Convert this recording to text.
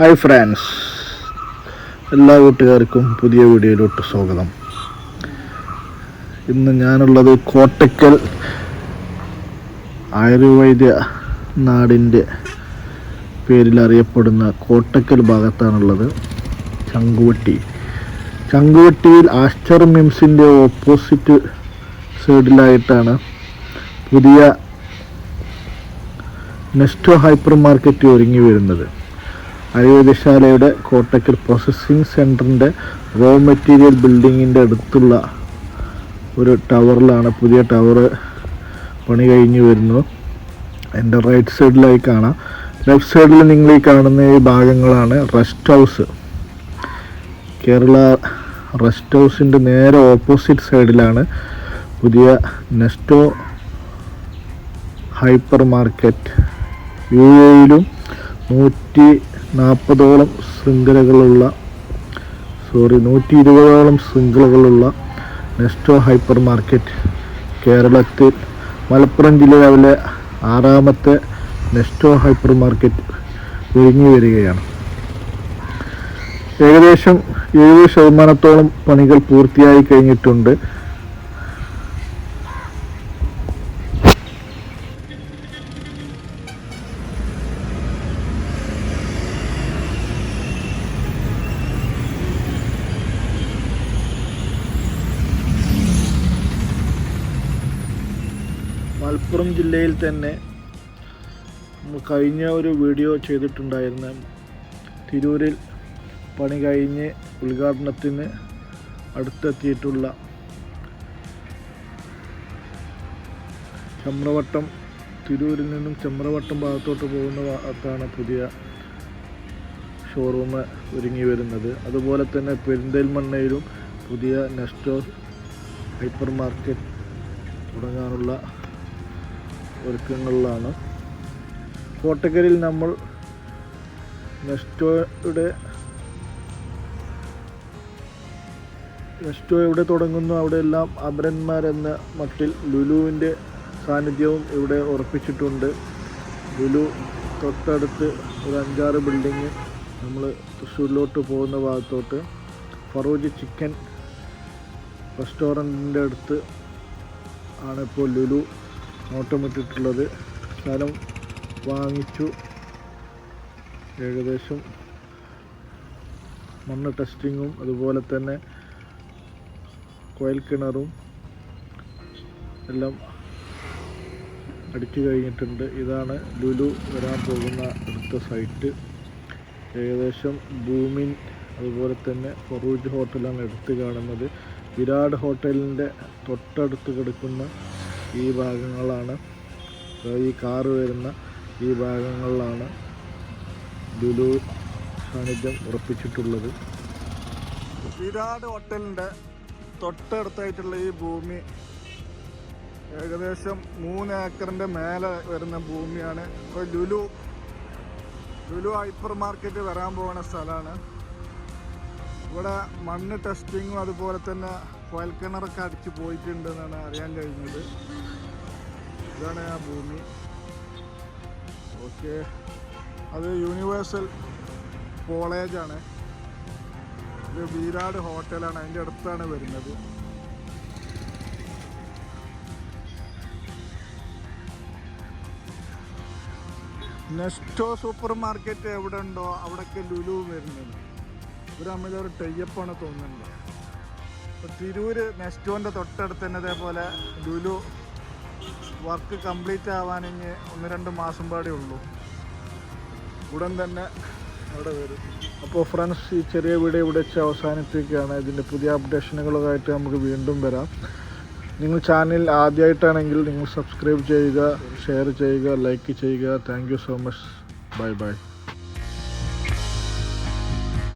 Hi friends, എല്ലാ കൂട്ടുകാർക്കും പുതിയ വീഡിയോയിലോട്ട് സ്വാഗതം. ഇന്ന് ഞാനുള്ളത് കോട്ടക്കൽ ആയുർവേദ നാടിൻ്റെ പേരിൽ അറിയപ്പെടുന്ന കോട്ടക്കൽ ഭാഗത്താണുള്ളത്. ചങ്കുവട്ടിയിൽ ആസ്റ്റർ മിംസിൻ്റെ ഓപ്പോസിറ്റ് സൈഡിലായിട്ടാണ് പുതിയ നെസ്റ്റോ ഹൈപ്പർ മാർക്കറ്റ് ഒരുങ്ങി വരുന്നത്. ആയുർവേദശാലയുടെ കോട്ടക്കൽ പ്രോസസ്സിംഗ് സെൻറ്ററിൻ്റെ റോ മെറ്റീരിയൽ ബിൽഡിങ്ങിൻ്റെ അടുത്തുള്ള ഒരു ടവറിലാണ് പുതിയ ടവർ പണി കഴിഞ്ഞ് വരുന്നു. എൻ്റെ റൈറ്റ് സൈഡിലായി കാണാം. ലെഫ്റ്റ് സൈഡിൽ നിങ്ങൾ ഈ കാണുന്ന ഈ ഭാഗങ്ങളാണ് റെസ്റ്റ് ഹൗസ്. കേരള റെസ്റ്റ് ഹൗസിൻ്റെ നേരെ ഓപ്പോസിറ്റ് സൈഡിലാണ് പുതിയ നെസ്റ്റോ ഹൈപ്പർ മാർക്കറ്റ്. യുഎഇയിലും 120ഓളം ശൃംഖലകളുള്ള നെസ്റ്റോ ഹൈപ്പർ മാർക്കറ്റ് കേരളത്തിൽ മലപ്പുറം ജില്ലയിലെ 6ാമത്തെ നെസ്റ്റോ ഹൈപ്പർ മാർക്കറ്റ് ഒരുങ്ങി വരികയാണ്. ഏകദേശം 70% പണികൾ പൂർത്തിയായി കഴിഞ്ഞിട്ടുണ്ട്. മലപ്പുറം ജില്ലയിൽ തന്നെ കഴിഞ്ഞ ഒരു വീഡിയോ ചെയ്തിട്ടുണ്ടായിരുന്ന തിരൂരിൽ പണി കഴിഞ്ഞ് ഉദ്ഘാടനത്തിന് അടുത്തെത്തിയിട്ടുള്ള ചമ്രവട്ടം, തിരൂരിൽ നിന്നും ചമ്രവട്ടം ഭാഗത്തോട്ട് പോകുന്ന ഭാഗത്താണ് പുതിയ ഷോറൂം ഒരുങ്ങി വരുന്നത്. അതുപോലെ തന്നെ പെരിന്തൽമണ്ണയിലും പുതിയ നെസ്റ്റോ ഹൈപ്പർ മാർക്കറ്റ് തുടങ്ങാനുള്ള ഒരുക്കങ്ങളിലാണ്. കോട്ടക്കലിൽ നമ്മൾ നെസ്റ്റോ എവിടെ തുടങ്ങുന്നു അവിടെയെല്ലാം അമരന്മാരെന്ന മട്ടിൽ ലുലുവിൻ്റെ സാന്നിധ്യവും ഇവിടെ ഉറപ്പിച്ചിട്ടുണ്ട്. ലുലു തൊട്ടടുത്ത് ഒരു 5-6 ബിൽഡിങ് നമ്മൾ തൃശ്ശൂരിലോട്ട് പോകുന്ന ഭാഗത്തോട്ട് ഫറൂജ് ചിക്കൻ റെസ്റ്റോറൻറ്റിൻ്റെ അടുത്ത് ആണ് ഇപ്പോൾ ലുലു നോട്ടമിട്ടിട്ടുള്ളത്. സ്ഥലം വാങ്ങിച്ചു. ഏകദേശം മണ്ണ് ടെസ്റ്റിങ്ങും അതുപോലെ തന്നെ കുഴൽ കിണറും എല്ലാം അടിച്ചു കഴിഞ്ഞിട്ടുണ്ട്. ഇതാണ് ലുലു വരാൻ പോകുന്ന അടുത്ത സൈറ്റ്. ഏകദേശം ഭൂമിൻ അതുപോലെ തന്നെ ഫറൂജ് ഹോട്ടലാണ് എടുത്ത് കാണുന്നത്. വിരാട് ഹോട്ടലിൻ്റെ തൊട്ടടുത്ത് കിടക്കുന്ന ഈ ഭാഗങ്ങളാണ്, ഈ കാറ് വരുന്ന ഈ ഭാഗങ്ങളിലാണ് ലുലു സാന്നിധ്യം ഉറപ്പിച്ചിട്ടുള്ളത്. വിരാട് ഹോട്ടലിൻ്റെ തൊട്ടടുത്തായിട്ടുള്ള ഈ ഭൂമി ഏകദേശം 3 ഏക്കറിൻ്റെ മേലെ വരുന്ന ഭൂമിയാണ്. ഇപ്പോൾ ലുലു ഹൈപ്പർ മാർക്കറ്റ് വരാൻ പോകുന്ന സ്ഥലമാണ്. ഇവിടെ മണ്ണ് ടെസ്റ്റിങ്ങും അതുപോലെ തന്നെ കുഴൽ കിണറൊക്കെ അടിച്ച് പോയിട്ടുണ്ടെന്നാണ് അറിയാൻ കഴിഞ്ഞത്. ഇതാണ് ആ ഭൂമി. ഓക്കെ, അത് യൂണിവേഴ്സൽ കോളേജാണ്. ഇത് വിരാട് ഹോട്ടലാണ്, അതിൻ്റെ അടുത്താണ് വരുന്നത്. നെസ്റ്റോ സൂപ്പർ മാർക്കറ്റ് എവിടെ ഉണ്ടോ അവിടെയൊക്കെ ലുലു വരുന്നുണ്ട്. ഇവർ തമ്മിലൊരു ടൈപ്പാണ് തോന്നുന്നുണ്ട്. ഇപ്പോൾ തിരൂര് നെസ്റ്റോൻ്റെ തൊട്ടടുത്ത് തന്നെ ഇതേപോലെ ലുലു വർക്ക് കംപ്ലീറ്റ് ആവാൻ ഇനി 1-2 മാസം പാടേ ഉള്ളൂ. ഉടൻ തന്നെ അവിടെ വരും. അപ്പോൾ ഫ്രണ്ട്സ്, ഈ ചെറിയ വീഡിയോ ഇവിടെ വെച്ച് അവസാനിപ്പിക്കുകയാണ്. ഇതിൻ്റെ പുതിയ അപ്ഡേഷനുകളായിട്ട് നമുക്ക് വീണ്ടും വരാം. നിങ്ങൾ ചാനൽ ആദ്യമായിട്ടാണെങ്കിൽ നിങ്ങൾ സബ്സ്ക്രൈബ് ചെയ്യുക, ഷെയർ ചെയ്യുക, ലൈക്ക് ചെയ്യുക. Thank you so much. Bye bye.